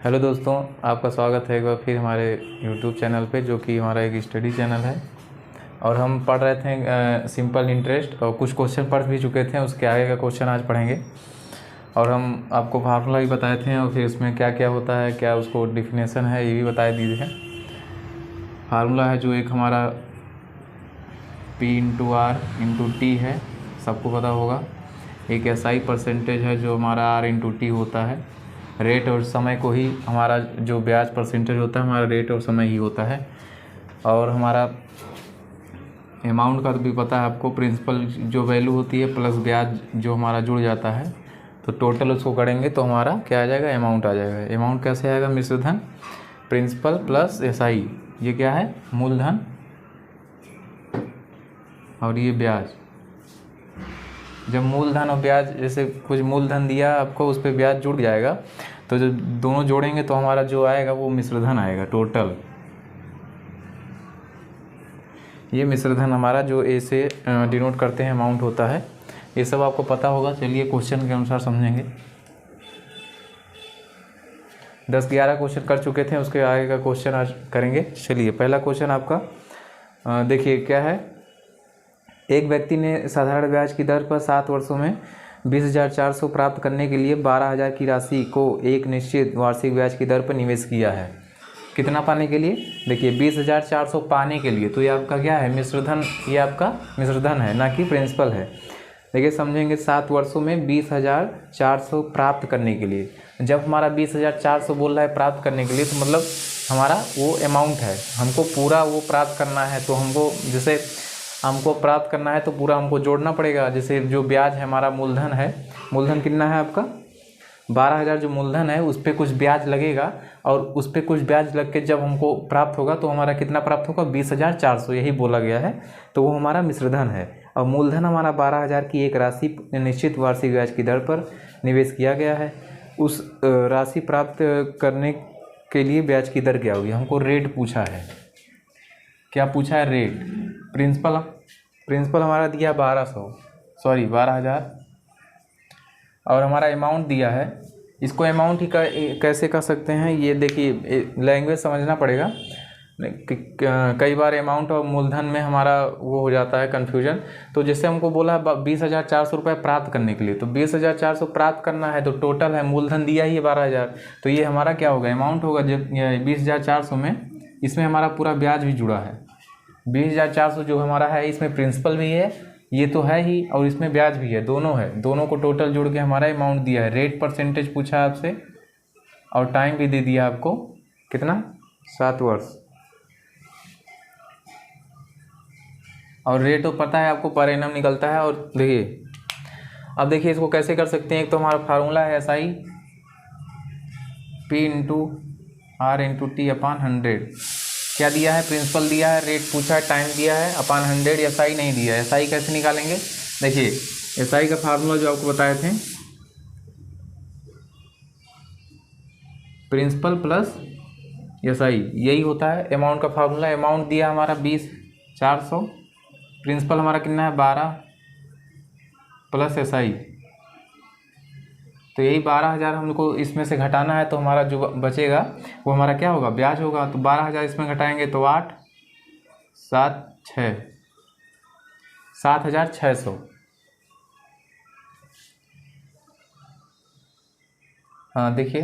Hello दोस्तों, आपका स्वागत है एक बार फिर हमारे यूट्यूब चैनल पे, जो कि हमारा एक स्टडी चैनल है। और हम पढ़ रहे थे सिंपल इंटरेस्ट, और कुछ क्वेश्चन पढ़ भी चुके थे। उसके आगे का क्वेश्चन आज पढ़ेंगे। और हम आपको फार्मूला भी बताए थे, और फिर उसमें क्या क्या होता है, क्या उसको डिफिनेशन है, ये भी बताए दिए हैं। फार्मूला है जो एक हमारा P/R/T है, सबको पता होगा। एक SI परसेंटेज है जो हमारा R/T होता है। रेट और समय को ही हमारा जो ब्याज परसेंटेज होता है, हमारा रेट और समय ही होता है। और हमारा अमाउंट का तो भी पता है आपको, प्रिंसिपल जो वैल्यू होती है प्लस ब्याज जो हमारा जुड़ जाता है, तो टोटल उसको करेंगे तो हमारा क्या आ जाएगा, अमाउंट आ जाएगा। अमाउंट कैसे आएगा, मिश्रधन प्रिंसिपल प्लस SI, ये क्या है, मूलधन, और ये ब्याज। जब मूलधन और ब्याज, जैसे कुछ मूलधन दिया आपको, उस पर ब्याज जुड़ जाएगा, तो जब दोनों जोड़ेंगे तो हमारा जो आएगा वो मिश्रधन आएगा टोटल। ये मिश्रधन हमारा जो ए से डिनोट करते हैं अमाउंट होता है। ये सब आपको पता होगा। चलिए क्वेश्चन के अनुसार समझेंगे। 10-11 क्वेश्चन कर चुके थे, उसके आगे का क्वेश्चन आज करेंगे। चलिए पहला क्वेश्चन आपका देखिए क्या है। एक व्यक्ति ने साधारण ब्याज की दर पर 7 वर्षों में 20,400 प्राप्त करने के लिए 12,000 की राशि को एक निश्चित वार्षिक ब्याज की दर पर निवेश किया है। कितना पाने के लिए, देखिए 20,400 पाने के लिए। तो ये आपका क्या है, मिश्रधन। ये आपका मिश्रधन है, ना कि प्रिंसिपल है। देखिए समझेंगे, 7 वर्षों में 20,400 प्राप्त करने के लिए। जब हमारा 20,400 बोल रहा है प्राप्त करने के लिए, तो मतलब हमारा वो अमाउंट है, हमको पूरा वो प्राप्त करना है। तो हमको जैसे हमको प्राप्त करना है तो पूरा हमको जोड़ना पड़ेगा। जैसे जो ब्याज है हमारा मूलधन है, मूलधन कितना है आपका 12,000, जो मूलधन है उस पर कुछ ब्याज लगेगा, और उस पर कुछ ब्याज लग के जब हमको प्राप्त होगा तो हमारा कितना प्राप्त होगा, 20,400, यही बोला गया है। तो वो हमारा मिश्रधन है। और मूलधन हमारा 12,000 की एक राशि निश्चित वार्षिक ब्याज की दर पर निवेश किया गया है। उस राशि प्राप्त करने के लिए ब्याज की दर क्या होगी, हमको रेट पूछा है। क्या पूछा है, रेट। प्रिंसिपल हमारा दिया 12,000, और हमारा अमाउंट दिया है। इसको अमाउंट ही कैसे कर सकते हैं, ये देखिए लैंग्वेज समझना पड़ेगा। कई बार अमाउंट और मूलधन में हमारा वो हो जाता है कन्फ्यूजन। तो जैसे हमको बोला 20,400 रुपये प्राप्त करने के लिए, तो 20,400 प्राप्त करना है, तो टोटल है, मूलधन दिया ही है 12,000, तो ये हमारा क्या होगा, अमाउंट होगा। जब 20,400 में इसमें हमारा पूरा ब्याज भी जुड़ा है। 20,400 जो हमारा है, इसमें प्रिंसिपल भी है, ये तो है ही, और इसमें ब्याज भी है, दोनों है। दोनों को टोटल जोड़ के हमारा अमाउंट दिया है। रेट परसेंटेज पूछा है आपसे, और टाइम भी दे दिया आपको, कितना, 7 वर्ष। और रेट तो पता है आपको, पर एनम निकलता है। और देखिए अब देखिए इसको कैसे कर सकते हैं। एक तो हमारा फार्मूला है SI P/R/T/100। क्या दिया है, प्रिंसिपल दिया है, रेट पूछा है, टाइम दिया है, अपॉन 100। SI नहीं दिया है। SI कैसे निकालेंगे, देखिए SI का फार्मूला जो आपको बताए थे, प्रिंसिपल प्लस SI, यही होता है अमाउंट का फार्मूला। अमाउंट दिया हमारा 20,400, प्रिंसिपल हमारा कितना है 12 प्लस SI, तो यही 12,000 हमको इसमें से घटाना है। तो हमारा जो बचेगा वो हमारा क्या होगा, ब्याज होगा। तो 12,000 इसमें घटाएंगे तो 8, 7, 6, 7,600। हाँ देखिए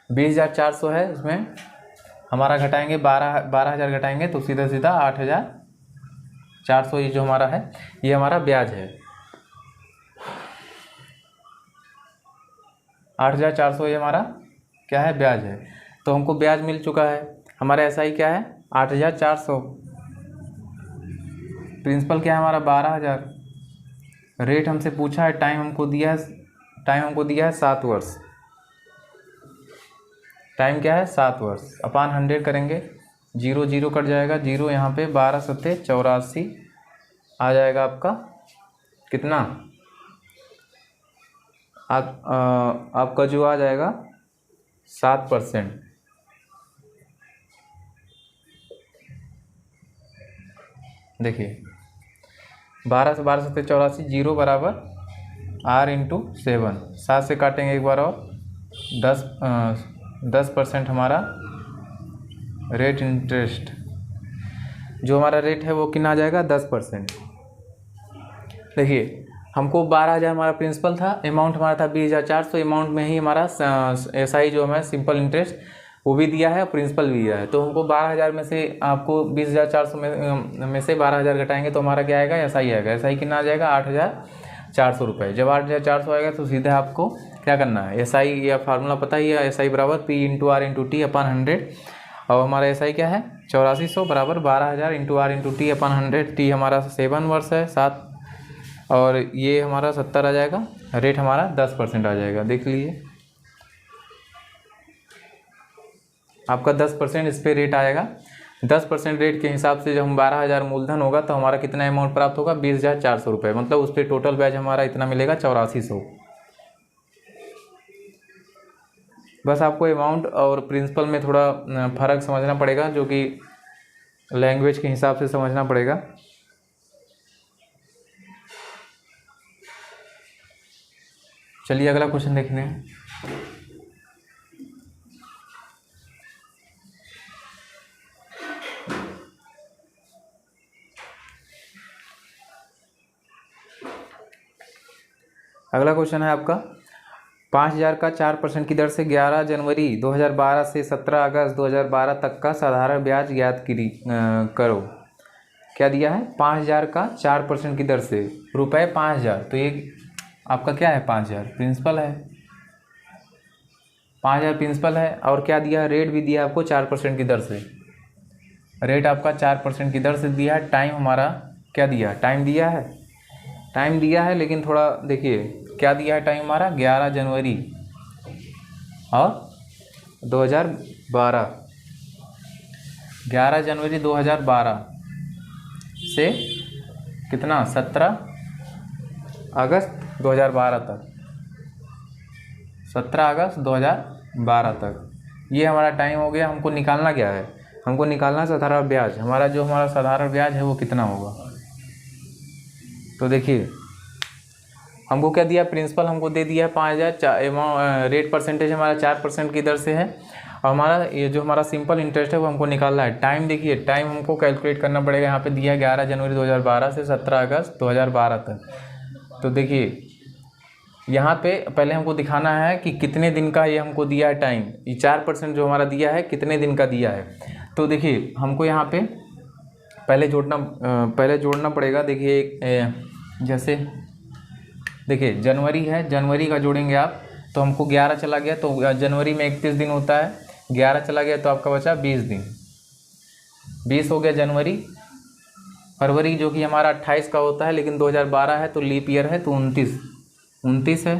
20,400 है, उसमें हमारा घटाएंगे 12,000 घटाएंगे तो सीधा सीधा 8,400, ये जो हमारा है ये हमारा ब्याज है। 8,400 ये हमारा क्या है, ब्याज है। तो हमको ब्याज मिल चुका है। हमारा SI क्या है 8,400, प्रिंसिपल क्या है हमारा 12,000, रेट हमसे पूछा है, टाइम हमको दिया है 7 वर्ष। टाइम क्या है 7 वर्ष, अपॉन 100 करेंगे, 0 0 कट जाएगा, 0 यहाँ पे, 12 सत्ते 84 आ जाएगा आपका कितना, आपका जो आ जाएगा 7%। देखिए 12 से 12 सत्ते 84, 0 बराबर आर इंटू 7, 7 से काटेंगे एक बार और 10% हमारा रेट इंटरेस्ट, जो हमारा रेट है वो कितना आ जाएगा 10%। देखिए हमको 12,000 हमारा प्रिंसिपल था, अमाउंट हमारा था 20,400, अमाउंट में ही हमारा SI जो हमारा सिंपल इंटरेस्ट वो भी दिया है और प्रिंसिपल भी दिया है। तो हमको 12,000 में से आपको 20,400 में से 12,000 घटाएंगे तो हमारा क्या आएगा SI आएगा। SI कितना आ जाएगा 8,400 रुपये। जब 8,400 आएगा तो सीधे आपको क्या करना है, SI या फार्मूला पता ही है, SI बराबर P into R into T upon 100। और हमारा SI क्या है 8400 बराबर 12,000 into R into T upon 100। T हमारा 7 वर्ष है 7, और ये हमारा 70 आ जाएगा। रेट हमारा 10% आ जाएगा। देख लीजिए आपका 10% इस पर रेट आएगा। 10% रेट के हिसाब से जब हम 12,000 मूलधन होगा तो हमारा कितना अमाउंट प्राप्त होगा 20,400 रुपये, मतलब उस पर टोटल ब्याज हमारा इतना मिलेगा 8400। बस आपको अमाउंट और प्रिंसिपल में थोड़ा फ़र्क समझना पड़ेगा, जो कि लैंग्वेज के हिसाब से समझना पड़ेगा। चलिए अगला क्वेश्चन देखते हैं। अगला क्वेश्चन है आपका 5,000 का 4% की दर से 11 जनवरी 2012 से 17 अगस्त 2012 तक का साधारण ब्याज ज्ञात करो। क्या दिया है 5,000 का 4% की दर से रुपये 5,000, तो ये आपका क्या है 5,000 प्रिंसिपल है, 5,000 प्रिंसिपल है। और क्या दिया है रेट भी दिया है आपको 4% की दर से, रेट आपका 4% की दर से दिया है। टाइम हमारा क्या दिया है, टाइम दिया है लेकिन थोड़ा देखिए क्या दिया है टाइम हमारा 11 जनवरी और 2012, 11 जनवरी 2012 से कितना 17 अगस्त 2012 तक, 17 अगस्त 2012 तक ये हमारा टाइम हो गया। हमको निकालना क्या है, हमको निकालना साधारण ब्याज। हमारा साधारण ब्याज है वो कितना होगा, तो देखिए हमको क्या दिया प्रिंसिपल हमको दे दिया है 5,000, रेट परसेंटेज हमारा 4% की दर से है। और हमारा ये जो हमारा सिंपल इंटरेस्ट है वो हमको निकालना है। टाइम देखिए टाइम हमको कैलकुलेट करना पड़ेगा। यहाँ पे दिया है 11 जनवरी 2012 से 17 अगस्त 2012 तक। तो देखिए यहाँ पे पहले हमको दिखाना है कि कितने दिन का ये हमको दिया है टाइम, ये 4% जो हमारा दिया है कितने दिन का दिया है। तो देखिए हमको यहाँ पे पहले जोड़ना पड़ेगा। देखिए जैसे देखिए जनवरी है, जनवरी का जोड़ेंगे आप तो हमको 11 चला गया, तो जनवरी में 31 दिन होता है, 11 चला गया तो आपका बचा 20 दिन, 20 हो गया जनवरी। फरवरी जो कि हमारा 28 का होता है लेकिन 2012 है तो लीप ईयर है तो 29 है।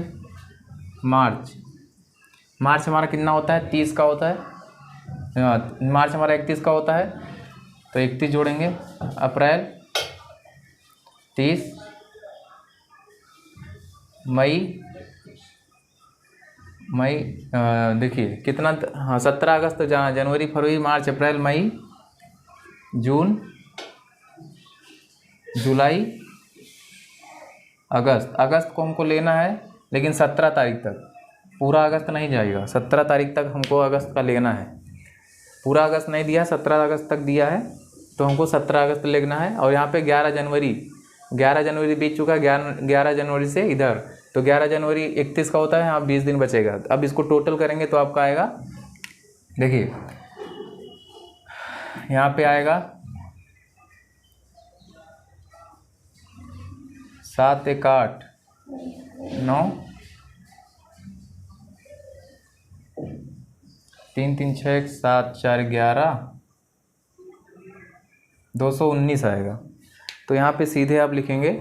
मार्च हमारा कितना होता है 30 का होता है, मार्च हमारा 31 का होता है तो 31 जोड़ेंगे। अप्रैल 30, मई देखिए कितना, हाँ 17 अगस्त जनवरी फरवरी मार्च अप्रैल मई जून जुलाई अगस्त को हमको लेना है लेकिन 17 तारीख तक, पूरा अगस्त नहीं जाएगा, 17 तारीख तक हमको अगस्त का लेना है। पूरा अगस्त नहीं दिया, 17 अगस्त तक दिया है तो हमको 17 अगस्त लेना है। और यहाँ पे 11 जनवरी बीत चुका है, 11 जनवरी से इधर, तो 11 जनवरी 31 का होता है, यहाँ 20 दिन बचेगा। अब इसको टोटल करेंगे तो आपका आएगा, देखिए यहाँ पे आएगा 7 1 8 9 3 3 6 7 4 11 219 आएगा। तो यहाँ पे सीधे आप लिखेंगे,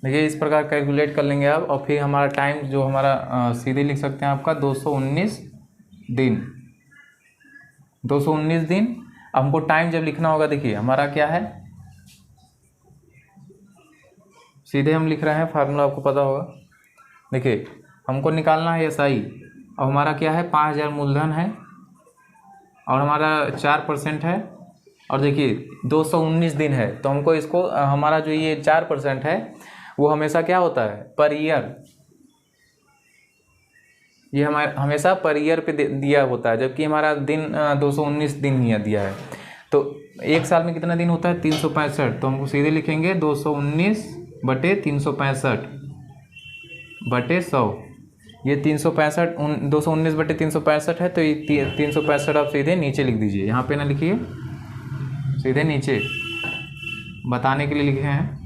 देखिए इस प्रकार कैलकुलेट कर लेंगे आप। और फिर हमारा टाइम जो हमारा सीधे लिख सकते हैं आपका 219 दिन। अब हमको टाइम जब लिखना होगा, देखिए हमारा क्या है, सीधे हम लिख रहे हैं, फार्मूला आपको पता होगा। देखिए हमको निकालना है SI, और हमारा क्या है 5,000 मूलधन है और हमारा 4% है, और देखिए 219 दिन है। तो हमको इसको हमारा जो ये 4% है वो हमेशा क्या होता है, पर ईयर, ये हमारा हमेशा पर ईयर पे दिया होता है, जबकि हमारा दिन 219 दिन ही दिया है। तो एक साल में कितना दिन होता है, 365, तो हमको सीधे लिखेंगे 219/365 बटे 100। ये 365 219/365 है, तो ये 365 आप सीधे नीचे लिख दीजिए, यहाँ पे ना लिखिए, सीधे नीचे बताने के लिए लिखे हैं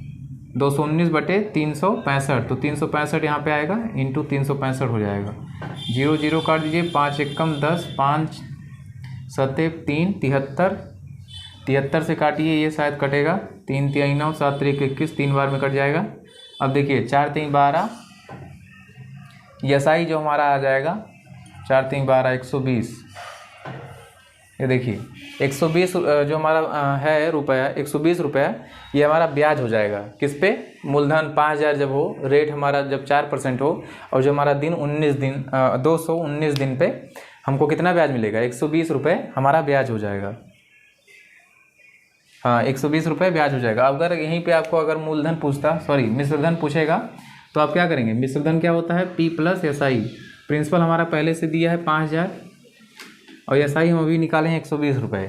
219/365, तो 365 यहाँ पे आएगा, इंटू 365 हो जाएगा। 0 0 काट दीजिए, 5 एकम 10, 5 सत्ते 3, 73, 73 से काटिए, ये शायद कटेगा, 3 3 9, 7 3 21, 3 बार में कट जाएगा। अब देखिए 4 3 12, यसाई जो हमारा आ जाएगा 4 3 12 120, ये देखिए 120 जो हमारा है रुपया, 120 रुपया, ये हमारा ब्याज हो जाएगा किस पे, मूलधन 5000 जब हो, रेट हमारा जब 4% हो, और जो हमारा दिन 219 दिन पे हमको कितना ब्याज मिलेगा, 120 रुपये हमारा ब्याज हो जाएगा। हाँ 120 रुपये ब्याज हो जाएगा। अगर यहीं पे आपको अगर मूलधन पूछता, सॉरी मिश्रधन पूछेगा, तो आप क्या करेंगे, मिश्रधन क्या होता है, P + SI, प्रिंसिपल हमारा पहले से दिया है 5000 और SI हम अभी निकाले हैं 120 रुपये,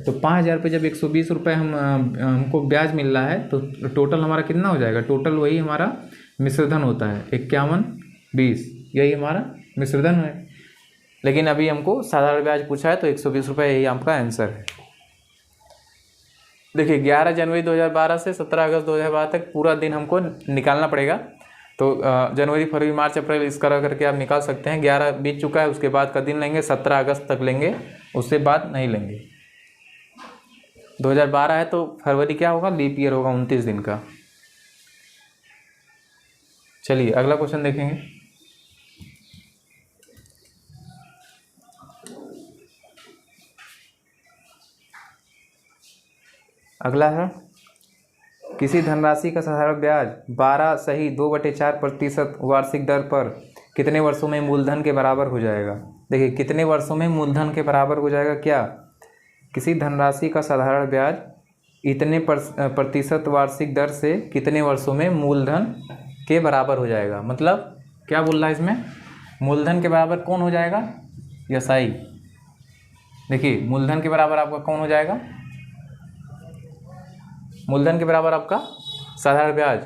तो 5000 पे जब 120 रुपये हमको ब्याज मिल रहा है, तो टोटल हमारा कितना हो जाएगा, टोटल वही हमारा मिश्रधन होता है 5120, यही हमारा मिश्रधन है। लेकिन अभी हमको साधारण ब्याज पूछा है, तो 120 रुपये यही आपका आंसर है। देखिए 11 जनवरी 2012 से 17 अगस्त 2012 तक पूरा दिन हमको निकालना पड़ेगा। तो जनवरी फरवरी मार्च अप्रैल इस तरह करके आप निकाल सकते हैं। 11 बीत चुका है, उसके बाद का दिन लेंगे, 17 अगस्त तक लेंगे, उससे बाद नहीं लेंगे। 2012 है तो फरवरी क्या होगा, लीप ईयर होगा 29 दिन का। चलिए अगला क्वेश्चन देखेंगे। अगला है, किसी धनराशि का साधारण ब्याज 12 सही 2/4% वार्षिक दर पर कितने वर्षों में मूलधन के बराबर हो जाएगा। देखिए कितने वर्षों में मूलधन के बराबर हो जाएगा, क्या, किसी धनराशि का साधारण ब्याज इतने प्रतिशत वार्षिक दर से कितने वर्षों में मूलधन के बराबर हो जाएगा। मतलब क्या बोल रहा है इसमें, मूलधन के बराबर कौन हो जाएगा, यसाई। देखिए मूलधन के बराबर आपका कौन हो जाएगा, मूलधन के बराबर आपका साधारण ब्याज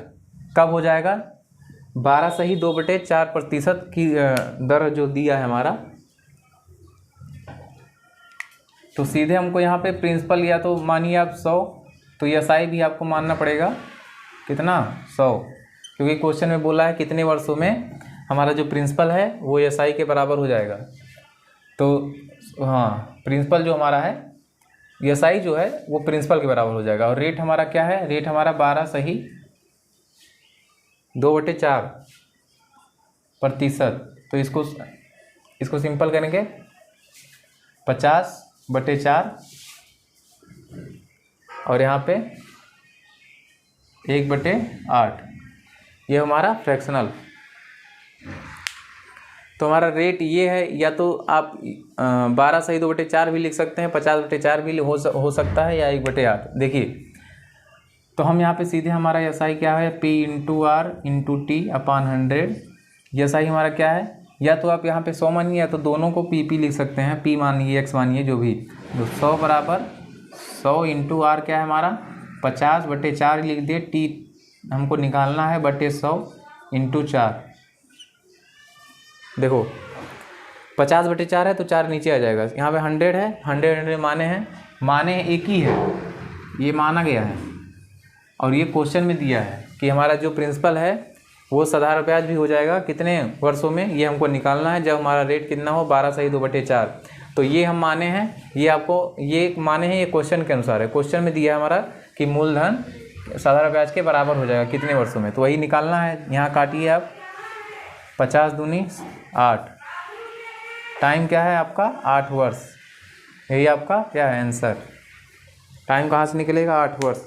कब हो जाएगा, 12 सही 2/4% की दर जो दिया है हमारा। तो सीधे हमको यहाँ पे प्रिंसिपल या तो मानिए आप 100, तो एसआई भी आपको मानना पड़ेगा कितना, 100, क्योंकि क्वेश्चन में बोला है कितने वर्षों में हमारा जो प्रिंसिपल है वो एसआई के बराबर हो जाएगा। तो हाँ प्रिंसिपल जो हमारा है, एसआई जो है वो प्रिंसिपल के बराबर हो जाएगा। और रेट हमारा क्या है, रेट हमारा 12 सही 2/4%। तो इसको सिंपल करेंगे 50/4 और यहाँ पे 1/8, ये हमारा फ्रैक्शनल। तो हमारा रेट ये है, या तो आप 12 सही 2/4 भी लिख सकते हैं, 50/4 भी हो सकता है, या 1/8। देखिए तो हम यहाँ पे सीधे हमारा एसआई क्या है, P × R × T/100। एसआई हमारा क्या है, या तो आप यहाँ पे 100 मानिए, या तो दोनों को PP लिख सकते हैं, P मानिए X मानिए जो भी। तो 100 बराबर 100 × R क्या है हमारा 50/4 लिख दिए, T हमको निकालना है /100 × 4। देखो 50/4 है तो 4 नीचे आ जाएगा, यहाँ पे 100 है, 100 माने एक ही है, ये माना गया है। और ये क्वेश्चन में दिया है कि हमारा जो प्रिंसिपल है वो साधारण ब्याज भी हो जाएगा कितने वर्षों में, ये हमको निकालना है जब हमारा रेट कितना हो 12 सही 2/4। तो ये हम माने हैं, ये आपको ये माने हैं, ये क्वेश्चन के अनुसार है। क्वेश्चन में दिया है हमारा कि मूलधन साधारण ब्याज के बराबर हो जाएगा कितने वर्षों में, तो वही निकालना है। यहाँ काटिए आप 50 दूनी 8, टाइम क्या है आपका 8 वर्ष, यही आपका क्या है आंसर। टाइम कहाँ से निकलेगा 8 वर्ष।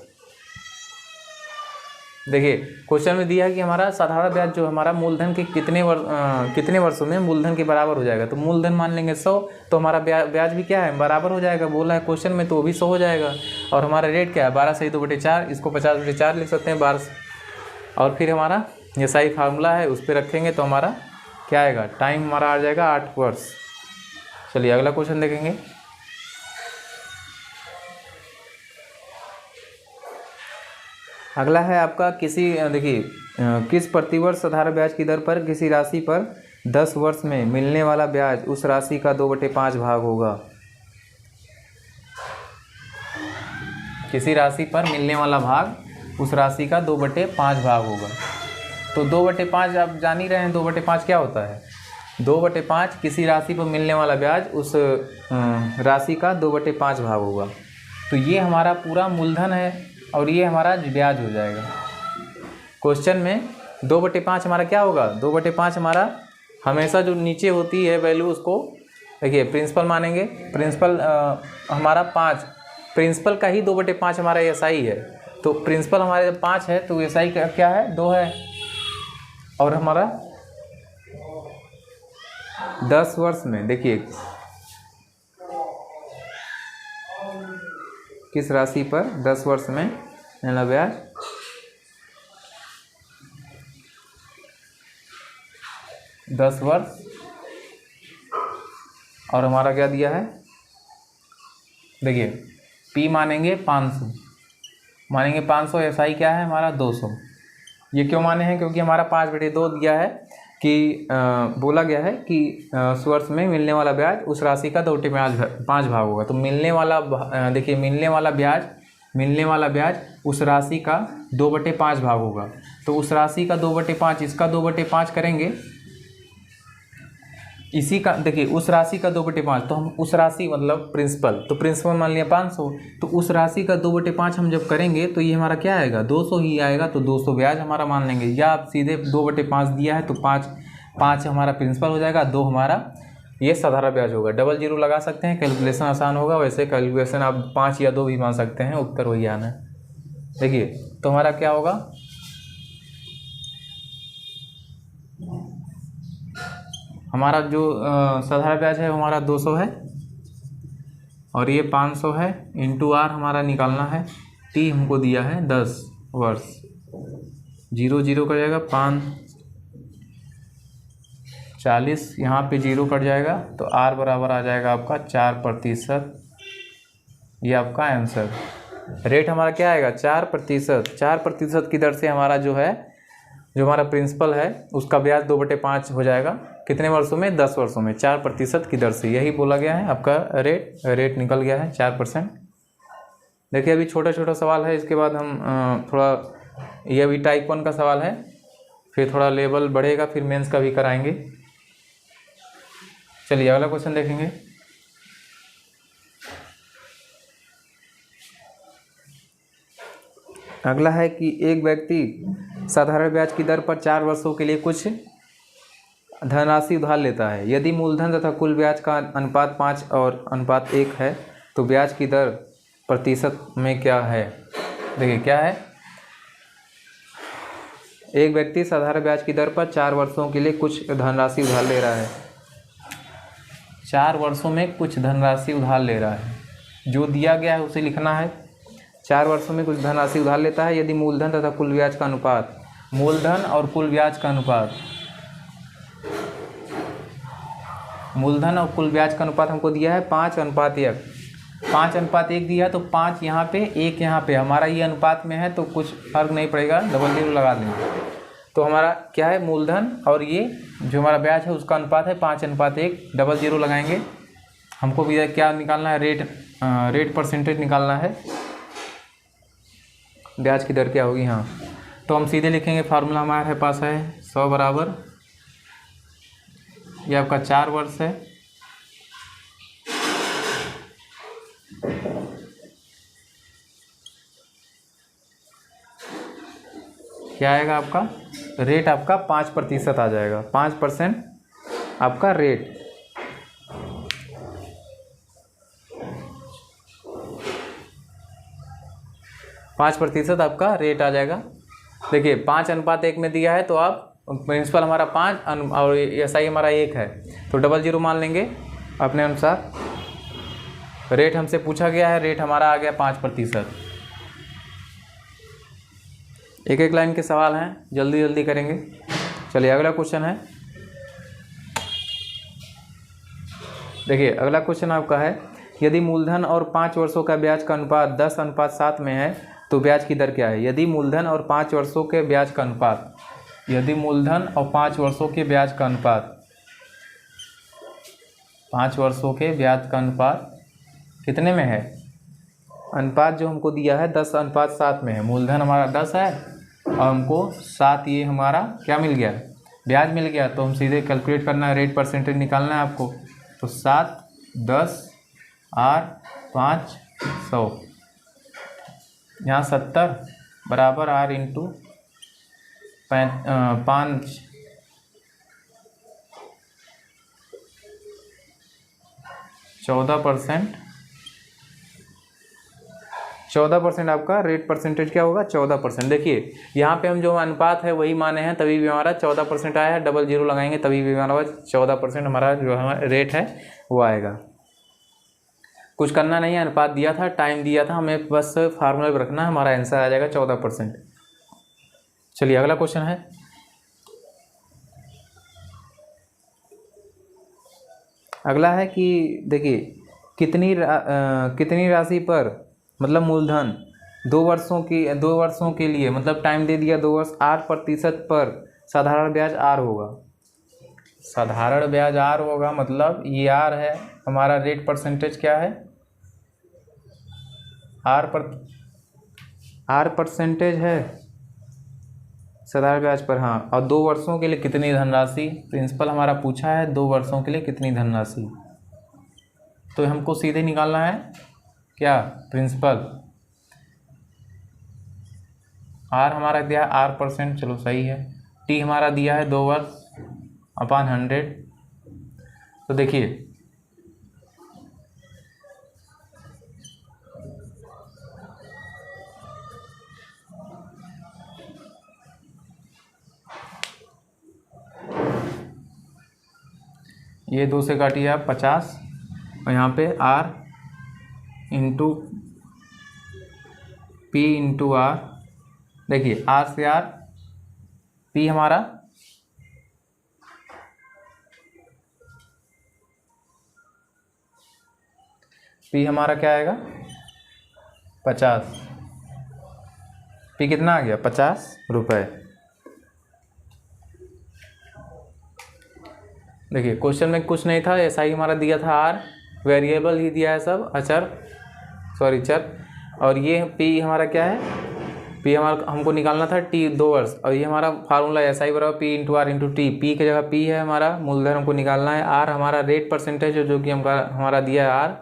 देखिए क्वेश्चन में दिया है कि हमारा साधारण ब्याज जो हमारा मूलधन के कितने वर्षों में मूलधन के बराबर हो जाएगा। तो मूलधन मान लेंगे 100, तो हमारा ब्याज भी क्या है बराबर हो जाएगा, बोला है क्वेश्चन में, तो वो भी 100 हो जाएगा। और हमारा रेट क्या है 12 सही 2/4, इसको 50/4 लिख सकते हैं, 12 और फिर हमारा ये सही फार्मूला है उस पर रखेंगे तो हमारा क्या आएगा, टाइम हमारा आ जाएगा 8 वर्ष। चलिए अगला क्वेश्चन देखेंगे। अगला है आपका देखिए किस प्रतिवर्ष साधारण ब्याज की दर पर किसी राशि पर 10 वर्ष में मिलने वाला ब्याज उस राशि का 2/5 भाग होगा। किसी राशि पर मिलने वाला भाग उस राशि का 2/5 भाग होगा। तो 2/5 आप जान ही रहे हैं 2/5 क्या होता है। 2/5 किसी राशि पर मिलने वाला ब्याज उस राशि का 2/5 भाग होगा। तो ये हमारा पूरा मूलधन है और ये हमारा ब्याज हो जाएगा। क्वेश्चन में 2/5 हमारा क्या होगा, 2/5 हमारा हमेशा जो नीचे होती है वैल्यू उसको देखिए प्रिंसिपल मानेंगे। प्रिंसिपल हमारा 5, प्रिंसिपल का ही 2/5 हमारा एसआई है। तो प्रिंसिपल हमारे जब 5 है तो एसआई का क्या है, 2 है। और हमारा 10 वर्ष में देखिए किस राशि पर 10 वर्ष में मिलना ब्याज, दस वर्ष और हमारा क्या दिया है, देखिए P मानेंगे 500, मानेंगे 500, एसआई क्या है हमारा 200। ये क्यों माने हैं, क्योंकि हमारा 5/2 दिया है कि बोला गया है कि उस वर्ष में मिलने वाला ब्याज उस राशि का 2/5 भाग होगा। तो मिलने वाला देखिए मिलने वाला ब्याज उस राशि का 2/5 भाग होगा। तो उस राशि का 2/5 इसका 2/5 करेंगे, इसी का देखिए उस राशि का 2/5, तो हम उस राशि मतलब प्रिंसिपल, तो प्रिंसिपल मान लिया 500, तो उस राशि का 2/5 हम जब करेंगे तो ये हमारा क्या आएगा, 200 ही आएगा। तो 200 ब्याज हमारा मान लेंगे, या आप सीधे 2/5 दिया है तो 5 हमारा प्रिंसिपल हो जाएगा, 2 हमारा ये साधारण ब्याज होगा। डबल जीरो लगा सकते हैं, कैलकुलेशन आसान होगा। वैसे कैलकुलेशन आप 5 या 2 भी मान सकते हैं, उत्तर वही आना है। देखिए तो हमारा क्या होगा, हमारा जो साधारण ब्याज है हमारा 200 है और ये 500 है, इंटू आर हमारा निकालना है। टी हमको दिया है 10 वर्ष, 0 0 कट जाएगा, 5 40, यहाँ पे 0 कट जाएगा तो आर बराबर आ जाएगा आपका 4%। ये आपका आंसर। रेट हमारा क्या आएगा 4%। 4% की दर से हमारा जो हमारा प्रिंसिपल है उसका ब्याज 2/5 हो जाएगा। कितने वर्षों में, 10 वर्षों में 4% की दर से, यही बोला गया है। आपका रेट निकल गया है 4%। देखिए अभी छोटा छोटा सवाल है, इसके बाद हम थोड़ा, ये अभी टाइप 1 का सवाल है, फिर थोड़ा लेवल बढ़ेगा, फिर मेंस का भी कराएंगे। चलिए अगला क्वेश्चन देखेंगे। अगला है कि एक व्यक्ति साधारण ब्याज की दर पर 4 वर्षों के लिए कुछ धनराशि उधार लेता है। यदि मूलधन तथा कुल ब्याज का अनुपात 5 और अनुपात 1 है तो ब्याज की दर प्रतिशत में क्या है। देखिए क्या है, एक व्यक्ति साधारण ब्याज की दर पर 4 वर्षों के लिए कुछ धनराशि उधार ले रहा है। 4 वर्षों में कुछ धनराशि उधार ले रहा है, जो दिया गया है उसे लिखना है। 4 वर्षों में कुछ धनराशि उधार लेता है। यदि मूलधन तथा कुल ब्याज का अनुपात, मूलधन और कुल ब्याज का अनुपात, मूलधन और कुल ब्याज का अनुपात हमको दिया है 5:1। 5:1 दिया है तो 5 यहाँ पे 1 यहाँ पे, हमारा ये अनुपात में है तो कुछ फर्क नहीं पड़ेगा, डबल जीरो लगा देंगे। तो हमारा क्या है, मूलधन और ये जो हमारा ब्याज है उसका अनुपात है 5:1, डबल जीरो लगाएंगे। हमको भी क्या निकालना है, रेट परसेंटेज निकालना है, ब्याज की दर क्या होगी। हाँ तो हम सीधे लिखेंगे, फार्मूला हमारे पास है 100 बराबर, ये आपका 4 वर्ष है, क्या आएगा आपका रेट, आपका 5% आ जाएगा। 5% आपका रेट। पाँच प्रतिशत आपका रेट आ जाएगा। देखिए 5:1 में दिया है तो आप प्रिंसिपल हमारा 5 और एसआई हमारा 1 है तो डबल जीरो मान लेंगे अपने अनुसार। रेट हमसे पूछा गया है, रेट हमारा आ गया 5%। एक एक लाइन के सवाल हैं, जल्दी जल्दी करेंगे। चलिए अगला क्वेश्चन है, देखिए अगला क्वेश्चन आपका है, यदि मूलधन और 5 वर्षों का ब्याज का अनुपात 10:7 में है तो ब्याज की दर क्या है। यदि मूलधन और 5 वर्षों के ब्याज का अनुपात, यदि मूलधन और 5 वर्षों के ब्याज का अनुपात, 5 वर्षों के ब्याज का अनुपात कितने में है, अनुपात जो हमको दिया है 10:7 में है। मूलधन हमारा 10 है और हमको 7 ये हमारा क्या मिल गया, ब्याज मिल गया। तो हम सीधे कैलकुलेट करना है, रेट परसेंटेज निकालना है आपको। तो 7, 10, R 5, 100, यहाँ 70 बराबर R इंटू 5, 14%। 14% आपका रेट परसेंटेज क्या होगा, 14%। देखिए यहाँ पे हम जो अनुपात है वही माने हैं, तभी भी हमारा 14% आया है। डबल जीरो लगाएंगे तभी भी हमारा 14% हमारा जो हमारा रेट है वो आएगा। कुछ करना नहीं है, अनुपात दिया था, टाइम दिया था, हमें बस फार्मूला रखना है, हमारा आंसर आ जाएगा 14%। चलिए अगला क्वेश्चन है, अगला है कि देखिए कितनी राशि पर, मतलब मूलधन 2 वर्षों के लिए, मतलब टाइम दे दिया 2 वर्ष, 8% पर साधारण ब्याज R होगा। साधारण ब्याज R होगा, मतलब ये R है, हमारा रेट परसेंटेज क्या है, R परसेंटेज है साधारण ब्याज पर। हाँ, और 2 वर्षों के लिए कितनी धनराशि, प्रिंसिपल हमारा पूछा है 2 वर्षों के लिए कितनी धनराशि, तो हमको सीधे निकालना है क्या, प्रिंसिपल। R हमारा दिया है R%, चलो सही है। T हमारा दिया है 2 वर्ष अपॉन 100। तो देखिए ये 2 से काटिए आप 50, और यहाँ पे R into P into R। देखिए R से R, P हमारा क्या आएगा 50, P कितना आ गया 50 रुपये। देखिए क्वेश्चन में कुछ नहीं था, ऐसा ही हमारा दिया था R, वेरिएबल ही दिया है सब, चर। और ये P हमारा क्या है, P हमारा हमको निकालना था T 2 वर्ष, और ये हमारा फार्मूला ऐसा ही बराबर P into R into T। P की जगह P है हमारा, मूलधन हमको निकालना है। R हमारा रेट परसेंटेज है जो कि हमारा दिया है R,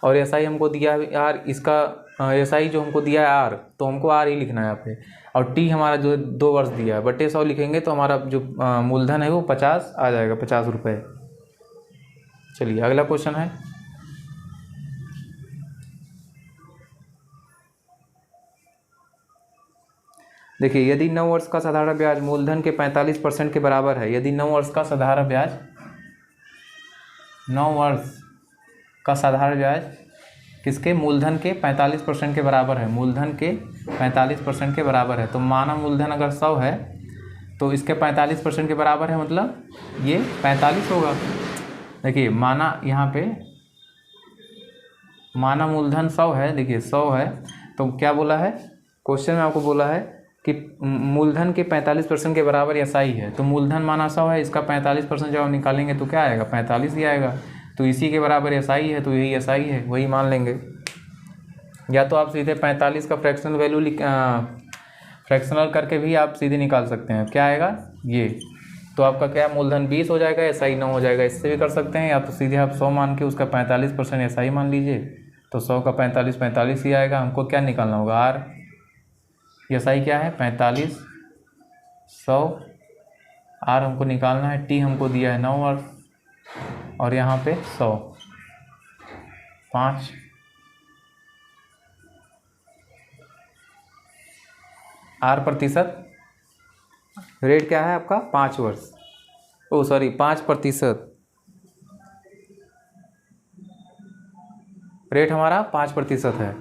और ऐसा ही हमको दिया है R, इसका ऐसा ही जो हमको दिया है R, तो हमको R ही लिखना है यहाँ पे। और T हमारा जो 2 वर्ष दिया है, बटे 100 लिखेंगे तो हमारा जो मूलधन है वो 50 आ जाएगा, 50 रुपये। चलिए अगला क्वेश्चन है, देखिए यदि 9 वर्ष का साधारण ब्याज मूलधन के 45% के बराबर है। यदि 9 वर्ष का साधारण ब्याज, 9 वर्ष का साधारण ब्याज किसके, मूलधन के 45% के बराबर है, मूलधन के 45% के बराबर है। तो माना मूलधन अगर 100 है तो इसके 45% के बराबर है, मतलब ये 45 होगा। देखिए माना यहाँ पे माना मूलधन 100 है, देखिए 100 है, तो क्या बोला है क्वेश्चन में, आपको बोला है कि मूलधन के 45% के बराबर एसआई है। तो मूलधन माना 100 है, इसका 45% जब आप निकालेंगे तो क्या आएगा, 45 ही आएगा। तो इसी के बराबर एसआई है, तो यही एसआई है, वही मान लेंगे। या तो आप सीधे 45 का फ्रैक्शनल वैल्यू फ्रैक्शनल करके भी आप सीधे निकाल सकते हैं, क्या आएगा ये। तो आपका क्या मूलधन 20 हो जाएगा, एसआई 9 हो जाएगा। इससे भी कर सकते हैं, या तो सीधे आप 100 मान के उसका 45% एसआई मान लीजिए, तो 100 का 45 ही आएगा। हमको क्या निकालना होगा, आर। एसआई क्या है 45, 100, आर हमको निकालना है। टी हमको दिया है 9 और यहाँ पे 100, 5। आर प्रतिशत, रेट क्या है आपका 5 वर्ष, 5%। रेट हमारा 5% है।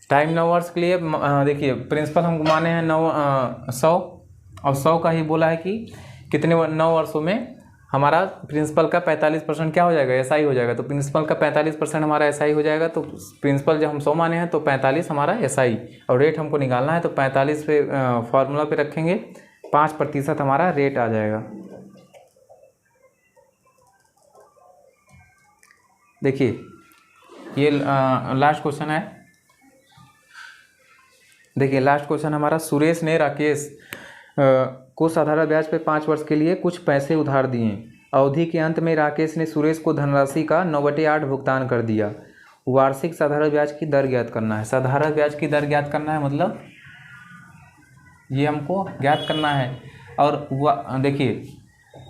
टाइम 9 वर्ष के लिए देखिए प्रिंसिपल हमको माने हैं 100, और 100 का ही बोला है कि कितने 9 वर्षों में हमारा प्रिंसिपल का 45% क्या हो जाएगा, एसआई हो जाएगा। तो प्रिंसिपल का 45% हमारा एसआई हो जाएगा। तो प्रिंसिपल जब हम 100 माने हैं तो 45 हमारा एसआई, और रेट हमको निकालना है तो 45 पे फॉर्मूला पे रखेंगे, 5% हमारा रेट आ जाएगा। देखिए ये लास्ट क्वेश्चन है। देखिए लास्ट क्वेश्चन हमारा, सुरेश ने राकेश को साधारण ब्याज पे 5 वर्ष के लिए कुछ पैसे उधार दिए। अवधि के अंत में राकेश ने सुरेश को धनराशि का 9/8 भुगतान कर दिया। वार्षिक साधारण ब्याज की दर ज्ञात करना है। साधारण ब्याज की दर ज्ञात करना है, मतलब ये हमको ज्ञात करना है। और देखिए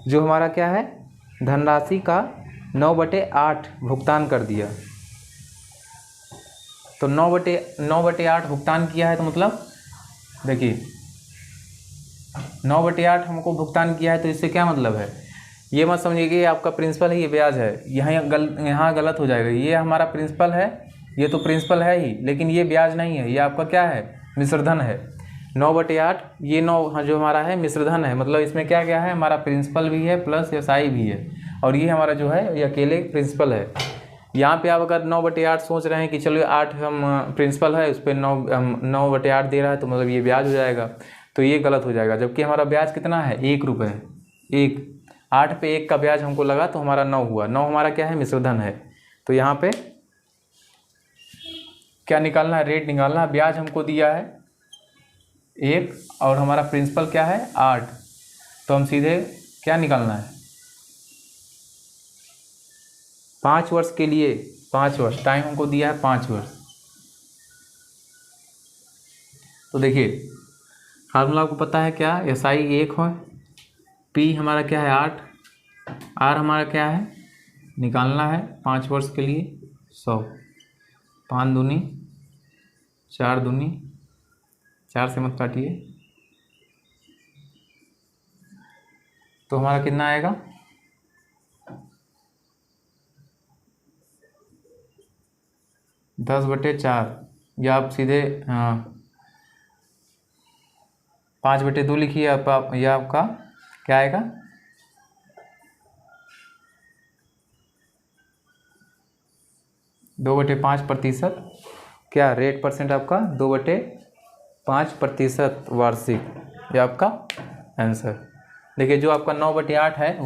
जो हमारा क्या है, धनराशि का 9/8 भुगतान कर दिया। तो 9/8 भुगतान किया है, तो मतलब देखिए 9/8 हमको भुगतान किया है, तो इससे क्या मतलब है, ये मत समझिए कि आपका प्रिंसिपल है ये ब्याज है, यहाँ गलत हो जाएगा। ये हमारा प्रिंसिपल है, ये तो प्रिंसिपल है ही, लेकिन ये ब्याज नहीं है, ये आपका क्या है, मिश्रधन है। 9/8 ये 9 जो हमारा है मिश्रधन है, मतलब इसमें क्या क्या है, हमारा प्रिंसिपल भी है प्लस एसआई भी है, और ये हमारा जो है ये अकेले प्रिंसिपल है। यहाँ पे आप अगर 9/8 सोच रहे हैं कि चलो 8 हम प्रिंसिपल है उस पर 9/8 दे रहा है, तो मतलब ये ब्याज हो जाएगा, तो ये गलत हो जाएगा। जबकि हमारा ब्याज कितना है, 1 रुपये, 8 पे 1 का ब्याज हमको लगा तो हमारा 9 हुआ। 9 हमारा क्या है, मिश्रधन है। तो यहाँ पे क्या निकालना है, रेट निकालना है। ब्याज हमको दिया है 1 और हमारा प्रिंसिपल क्या है 8, तो हम सीधे क्या निकालना है, 5 वर्ष के लिए, 5 वर्ष टाइम हमको दिया है 5 वर्ष। तो देखिए फार्मूला आपको पता है क्या, एसआई 1 है, पी हमारा क्या है 8, आर हमारा क्या है निकालना है 5 वर्ष के लिए 100, 5 दूनी 4 दूनी 4 से मत काटिए, तो हमारा कितना आएगा, 10/4, या आप सीधे 5/2 लिखिए आप, यह आपका क्या आएगा, 2/5%, क्या रेट परसेंट आपका 2/5% वार्षिक, ये आपका आंसर। देखिए जो आपका 9/8 है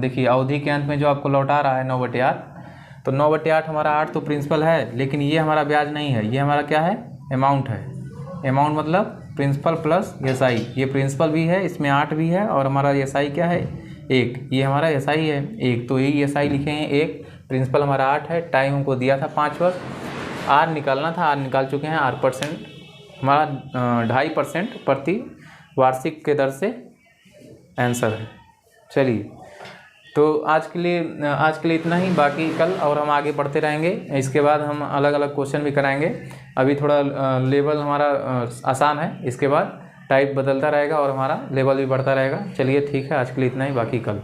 देखिए अवधि के अंत में जो आपको लौटा रहा है 9/8, तो 9/8 हमारा 8 तो प्रिंसिपल है, लेकिन ये हमारा ब्याज नहीं है, ये हमारा क्या है, अमाउंट है। अमाउंट मतलब प्रिंसिपल प्लस एसआई, ये प्रिंसिपल भी है, इसमें 8 भी है, और हमारा एसआई क्या है 1, ये हमारा एसआई है 1, तो यही एसआई लिखे हैं 1, प्रिंसिपल हमारा 8 है, टाइम हमको दिया था 5 वर्ष, आर निकालना था, आर निकाल चुके हैं, आर परसेंट हमारा 2.5% प्रति वार्षिक के दर से आंसर है। चलिए तो आज के लिए इतना ही, बाकी कल और हम आगे बढ़ते रहेंगे। इसके बाद हम अलग अलग क्वेश्चन भी कराएंगे। अभी थोड़ा लेवल हमारा आसान है, इसके बाद टाइप बदलता रहेगा और हमारा लेवल भी बढ़ता रहेगा। चलिए ठीक है, आज के लिए इतना ही, बाकी कल।